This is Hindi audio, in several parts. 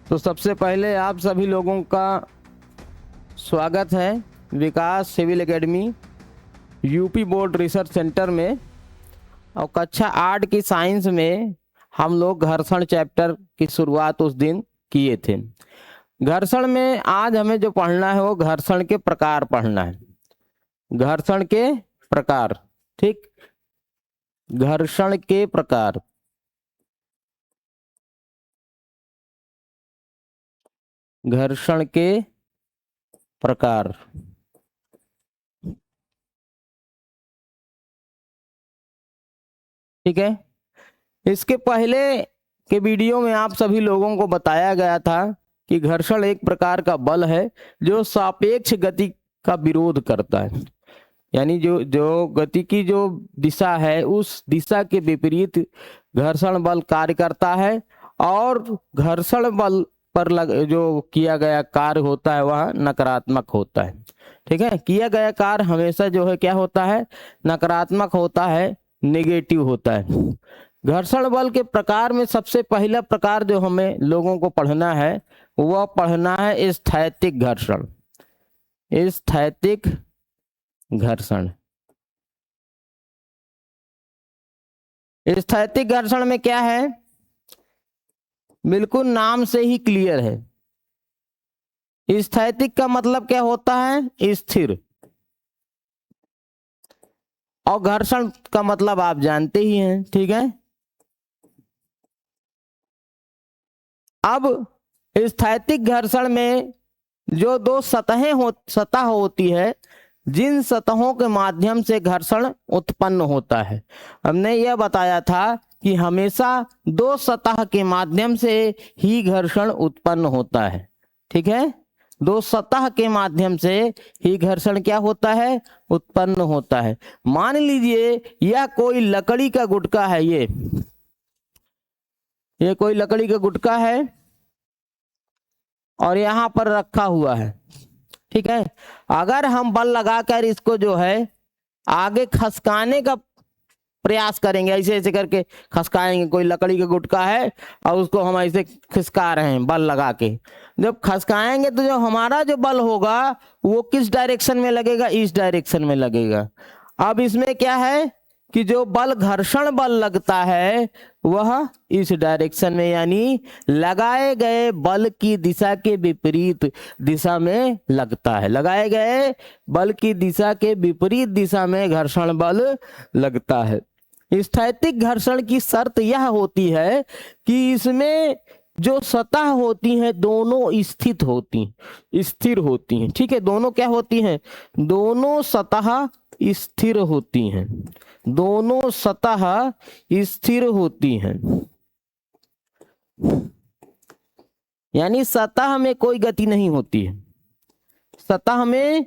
तो सबसे पहले आप सभी लोगों का स्वागत है Vikas civil academy UP board research centre में। और कक्षा 8 की साइंस में हम लोग घर्षण चैप्टर की शुरुआत उस दिन किए थे। घर्षण में आज हमें जो पढ़ना है वो घर्षण के प्रकार पढ़ना है। घर्षण के प्रकार, ठीक, घर्षण के प्रकार। घर्षण के प्रकार, ठीक है। इसके पहले के वीडियो में आप सभी लोगों को बताया गया था कि घर्षण एक प्रकार का बल है जो सापेक्ष गति का विरोध करता है। यानी जो जो गति की जो दिशा है उस दिशा के विपरीत घर्षण बल कार्य करता है, और घर्षण बल पर जो किया गया कार्य होता है वह नकारात्मक होता है। ठीक है, किया गया कार्य हमेशा जो है क्या होता है, नकारात्मक होता है, नेगेटिव होता है। घर्षण बल के प्रकार में सबसे पहला प्रकार जो हमें लोगों को पढ़ना है वह पढ़ना है स्थैतिक घर्षण। स्थैतिक घर्षण। स्थैतिक घर्षण में क्या है, बिल्कुल नाम से ही क्लियर है। स्थैतिक का मतलब क्या होता है, स्थिर, और घर्षण का मतलब आप जानते ही हैं। ठीक है, अब स्थैतिक घर्षण में जो दो सतह होती है, जिन सतहों के माध्यम से घर्षण उत्पन्न होता है, हमने यह बताया था कि हमेशा दो सतह के माध्यम से ही घर्षण उत्पन्न होता है। ठीक है, दो सतह के माध्यम से ही घर्षण क्या होता है, उत्पन्न होता है। मान लीजिए यह कोई लकड़ी का गुटका है, ये कोई लकड़ी का गुटका है और यहां पर रखा हुआ है। ठीक है, अगर हम बल लगाकर इसको जो है आगे खसकाने का प्रयास करेंगे, ऐसे ऐसे करके खसकाएंगे, कोई लकड़ी का गुटका है और उसको हम ऐसे खिसका रहे हैं बल लगा के, जब खसकाएंगे तो जो हमारा जो बल होगा वो किस डायरेक्शन में लगेगा, इस डायरेक्शन में लगेगा। अब इसमें क्या है कि जो बल घर्षण बल लगता है वह इस डायरेक्शन में, यानी लगाए गए बल की दिशा के विपरीत दिशा में लगता है। लगाए गए बल की दिशा के विपरीत दिशा में घर्षण बल लगता है। स्थैतिक घर्षण की शर्त यह होती है कि इसमें जो सतह होती हैं दोनों स्थिर होती हैं। ठीक है, दोनों क्या होती हैं, दोनों सतह स्थिर होती हैं, दोनों सतह स्थिर होती हैं। यानी सतह में कोई गति नहीं होती है, सतह में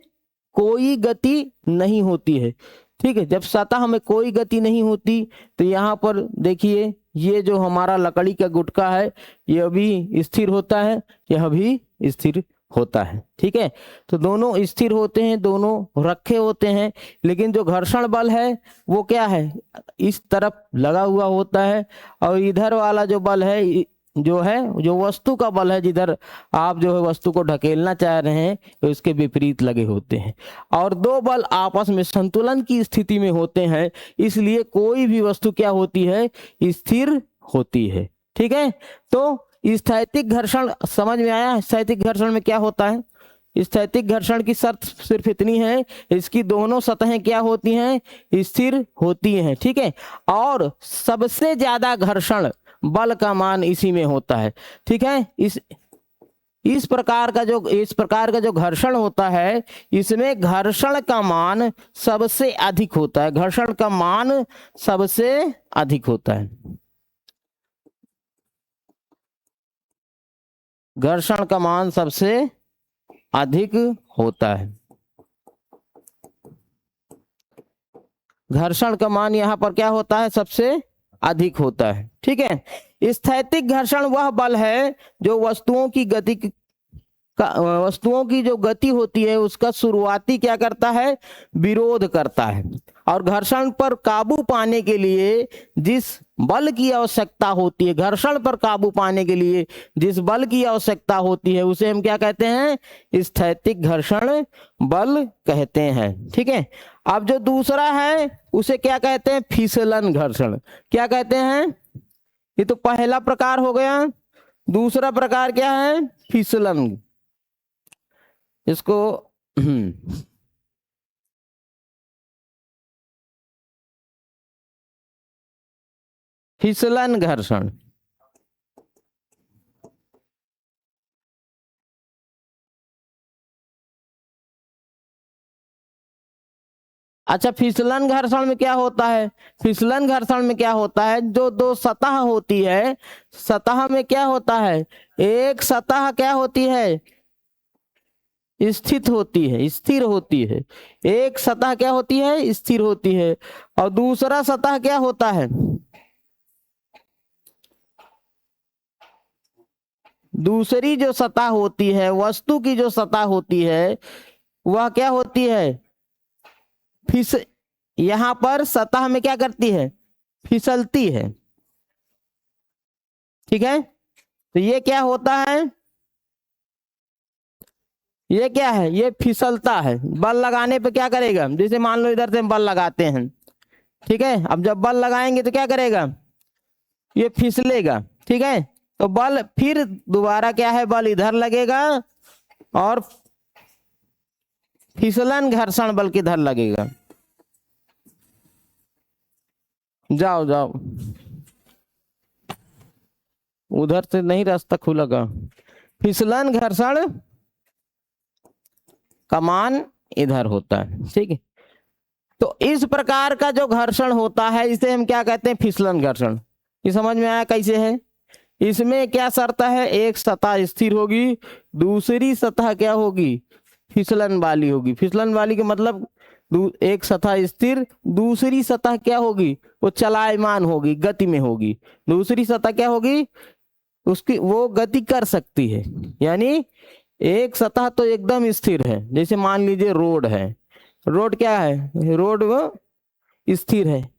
कोई गति नहीं होती है। ठीक है, जब सतह में कोई गति नहीं होती तो यहाँ पर देखिए ये जो हमारा लकड़ी का गुटका है यह भी स्थिर होता है, यह भी स्थिर होता है। ठीक है, तो दोनों स्थिर होते हैं, दोनों रखे होते हैं, लेकिन जो घर्षण बल है वो क्या है, इस तरफ लगा हुआ होता है, और इधर वाला जो बल है जो वस्तु का बल है, जिधर आप जो है वस्तु को ढकेलना चाह रहे हैं तो इसके विपरीत लगे होते हैं। और दो बल आपस में संतुलन की स्थिति में होते हैं, इसलिए कोई भी वस्तु क्या होती है, स्थिर होती है। ठीक है, तो स्थैतिक घर्षण समझ में आया। स्थैतिक घर्षण में क्या होता है, स्थैतिक घर्षण की शर्त सिर्फ इतनी है, इसकी दोनों सतहें क्या होती हैं, स्थिर होती हैं। ठीक है, और सबसे ज्यादा घर्षण बल का मान इसी में होता है। ठीक है, इस प्रकार का जो घर्षण होता है इसमें घर्षण का मान सबसे अधिक होता है, घर्षण का मान सबसे अधिक होता है, घर्षण का मान सबसे अधिक होता है। घर्षण का मान यहां पर क्या होता है, सबसे अधिक होता है। ठीक है, स्थैतिक घर्षण वह बल है जो वस्तुओं की जो गति होती है उसका शुरुआती क्या करता है, विरोध करता है, और घर्षण पर काबू पाने के लिए जिस बल की आवश्यकता होती है, घर्षण पर काबू पाने के लिए जिस बल की आवश्यकता होती है उसे हम क्या कहते हैं? स्थैतिक घर्षण बल कहते हैं। ठीक है, अब जो दूसरा है उसे क्या कहते हैं? फिसलन घर्षण। क्या कहते हैं? ये तो पहला प्रकार हो गया। दूसरा प्रकार क्या है? फिसलन। इसको फिसलन घर्षण। अच्छा, फिसलन घर्षण में क्या होता है? फिसलन घर्षण में क्या होता है? जो दो सतह होती है, सतह में क्या होता है? एक सतह क्या होती है? स्थित होती है, स्थिर होती है। एक सतह क्या होती है? स्थिर होती है। और दूसरा सतह क्या होता है? दूसरी जो सतह होती है, वस्तु की जो सतह होती है, वह क्या होती है? फिस यहां पर सतह में क्या करती है? फिसलती है। ठीक है, तो ये क्या होता है? ये क्या है? ये फिसलता है। बल लगाने पे क्या करेगा? जैसे मान लो इधर से हम बल लगाते हैं, ठीक है, अब जब बल लगाएंगे तो क्या करेगा? ये फिसलेगा। ठीक है, तो बल फिर दोबारा क्या है? बल इधर लगेगा और फिसलन घर्षण बल किधर लगेगा? जाओ जाओ, उधर से नहीं रास्ता खुलेगा। फिसलन घर्षण कमान इधर होता है। ठीक है, तो इस प्रकार का जो घर्षण होता है इसे हम क्या कहते हैं? फिसलन घर्षण। ये समझ में आया कैसे है? इसमें क्या शर्त है? एक सतह स्थिर होगी, दूसरी सतह क्या होगी? फिसलन वाली होगी। फिसलन वाली का मतलब एक सतह स्थिर, दूसरी सतह क्या होगी? वो चलायमान होगी, गति में होगी। दूसरी सतह क्या होगी? उसकी वो गति कर सकती है। यानी एक सतह तो एकदम स्थिर है, जैसे मान लीजिए रोड है। रोड क्या है? रोड वो स्थिर है।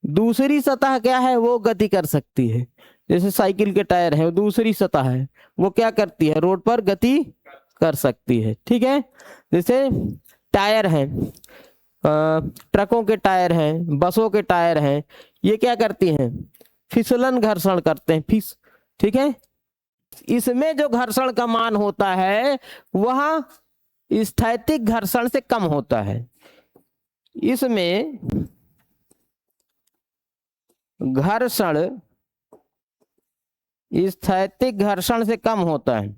दूसरी सतह क्या है? वो गति कर सकती है। जैसे साइकिल के टायर है, दूसरी सतह है, वो क्या करती है? रोड पर गति कर सकती है। ठीक है, जैसे टायर है, ट्रकों के टायर हैं, बसों के टायर हैं, ये क्या करती हैं? फिसलन घर्षण करते हैं। ठीक है, इसमें जो घर्षण का मान होता है वह स्थैतिक घर्षण से कम होता है। इसमें घर्षण स्थैतिक घर्षण से कम होता है।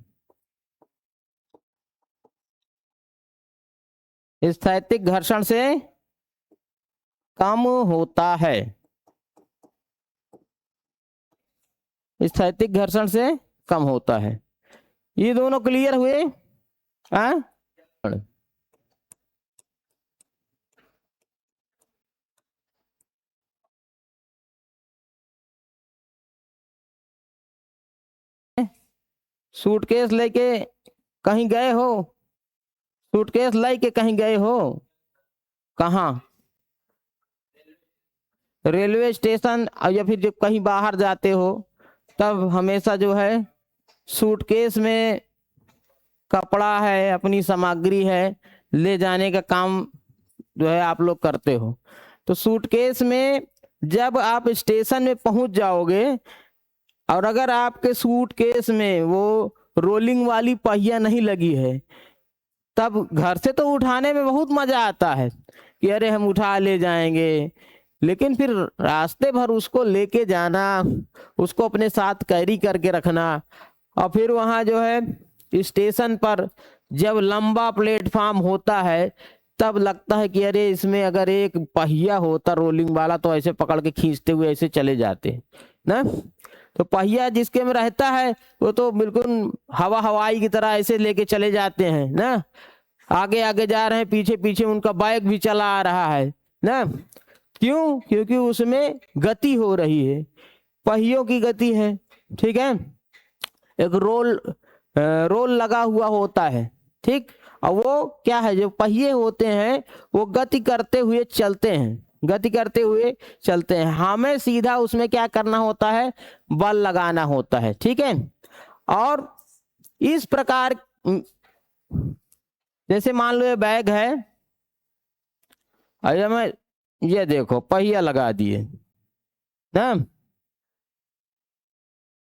स्थैतिक घर्षण से कम होता है। स्थैतिक घर्षण से कम होता है। ये दोनों क्लियर हुए? हाँ, सूटकेस लेके कहीं गए हो? सूटकेस लेके कहीं गए हो? कहाँ? रेलवे स्टेशन, या फिर जब कहीं बाहर जाते हो तब हमेशा जो है सूटकेस में कपड़ा है, अपनी सामग्री है, ले जाने का काम जो है आप लोग करते हो। तो सूटकेस में जब आप स्टेशन में पहुंच जाओगे और अगर आपके सूटकेस में वो रोलिंग वाली पहिया नहीं लगी है, तब घर से तो उठाने में बहुत मजा आता है कि अरे हम उठा ले जाएंगे, लेकिन फिर रास्ते भर उसको लेके जाना, उसको अपने साथ कैरी करके रखना, और फिर वहां जो है स्टेशन पर जब लंबा प्लेटफार्म होता है तब लगता है कि अरे इसमें अगर एक पहिया होता रोलिंग वाला तो ऐसे पकड़ के खींचते हुए ऐसे चले जाते ना। तो पहिया जिसके में रहता है वो तो बिल्कुल हवाई की तरह ऐसे लेके चले जाते हैं ना। आगे आगे जा रहे हैं, पीछे पीछे उनका बाइक भी चला आ रहा है ना। क्यों? क्योंकि उसमें गति हो रही है, पहियों की गति है। ठीक है, एक रोल लगा हुआ होता है। ठीक, और वो क्या है? जो पहिए होते हैं वो गति करते हुए चलते हैं। गति करते हुए चलते हैं, हमें सीधा उसमें क्या करना होता है, बल लगाना होता है। ठीक है, और इस प्रकार जैसे मान लो ये बैग है, अरे मैं ये देखो पहिया लगा दिए ना,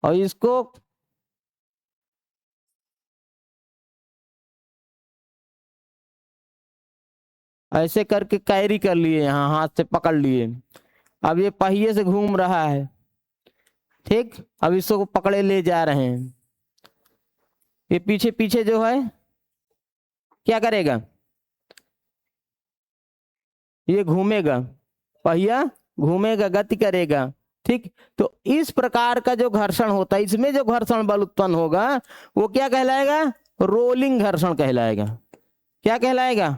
और इसको ऐसे करके कैरी कर लिए, यहाँ हाथ से पकड़ लिए, अब ये पहिए से घूम रहा है। ठीक, अब इसको पकड़े ले जा रहे हैं, ये पीछे पीछे जो है क्या करेगा, ये घूमेगा, पहिया घूमेगा, गति करेगा। ठीक, तो इस प्रकार का जो घर्षण होता है, इसमें जो घर्षण बल उत्पन्न होगा वो क्या कहलाएगा, रोलिंग घर्षण कहलाएगा। क्या कहलाएगा,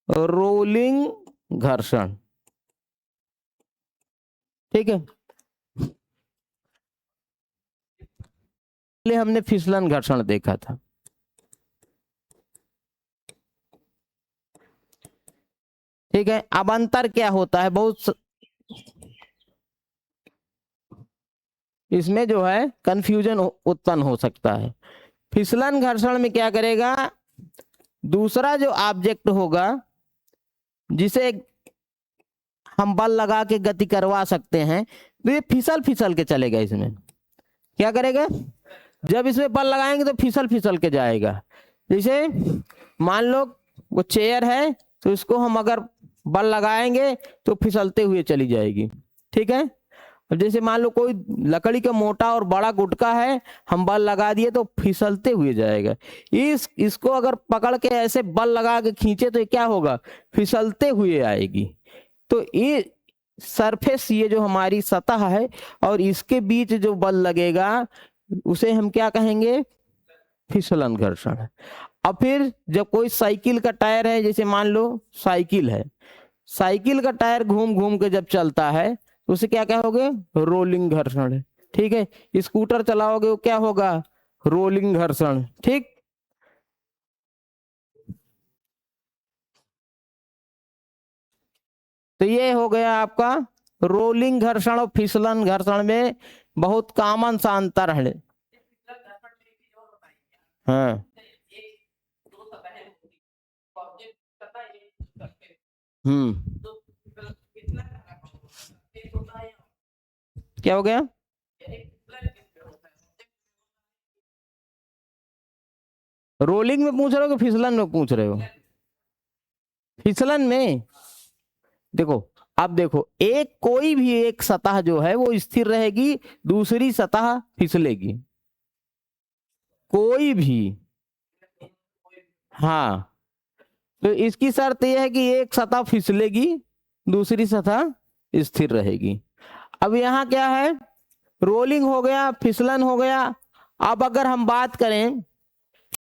रोलिंग घर्षण। ठीक है, पहले हमने फिसलन घर्षण देखा था। ठीक है, अब अंतर क्या होता है, बहुत इसमें जो है कंफ्यूजन उत्पन्न हो सकता है। फिसलन घर्षण में क्या करेगा, दूसरा जो ऑब्जेक्ट होगा जिसे हम बल लगा के गति करवा सकते हैं, तो ये फिसल फिसल के चलेगा। इसमें क्या करेगा, जब इसमें बल लगाएंगे तो फिसल फिसल के जाएगा। जैसे मान लो वो चेयर है, तो इसको हम अगर बल लगाएंगे तो फिसलते हुए चली जाएगी। ठीक है, जैसे मान लो कोई लकड़ी का मोटा और बड़ा गुटका है, हम बल लगा दिए तो फिसलते हुए जाएगा। इसको अगर पकड़ के ऐसे बल लगा के खींचे तो ये क्या होगा, फिसलते हुए आएगी। तो ये सरफेस, ये जो हमारी सतह है और इसके बीच जो बल लगेगा उसे हम क्या कहेंगे, फिसलन घर्षण। अब फिर जब कोई साइकिल का टायर है, जैसे मान लो साइकिल है, साइकिल का टायर घूम घूम के जब चलता है तो उसे क्या कहोगे, रोलिंग घर्षण है। ठीक है, स्कूटर चलाओगे वो क्या होगा, रोलिंग घर्षण। ठीक, तो ये हो गया आपका रोलिंग घर्षण और फिसलन घर्षण में बहुत कॉमन सा अंतर है। हाँ, क्या हो गया, रोलिंग में पूछ रहे हो कि फिसलन में पूछ रहे हो। फिसलन में देखो, अब देखो, एक कोई भी एक सतह जो है वो स्थिर रहेगी, दूसरी सतह फिसलेगी, कोई भी। हाँ, तो इसकी शर्त यह है कि एक सतह फिसलेगी, दूसरी सतह स्थिर रहेगी। अब यहाँ क्या है, रोलिंग हो गया, फिसलन हो गया। अब अगर हम बात करें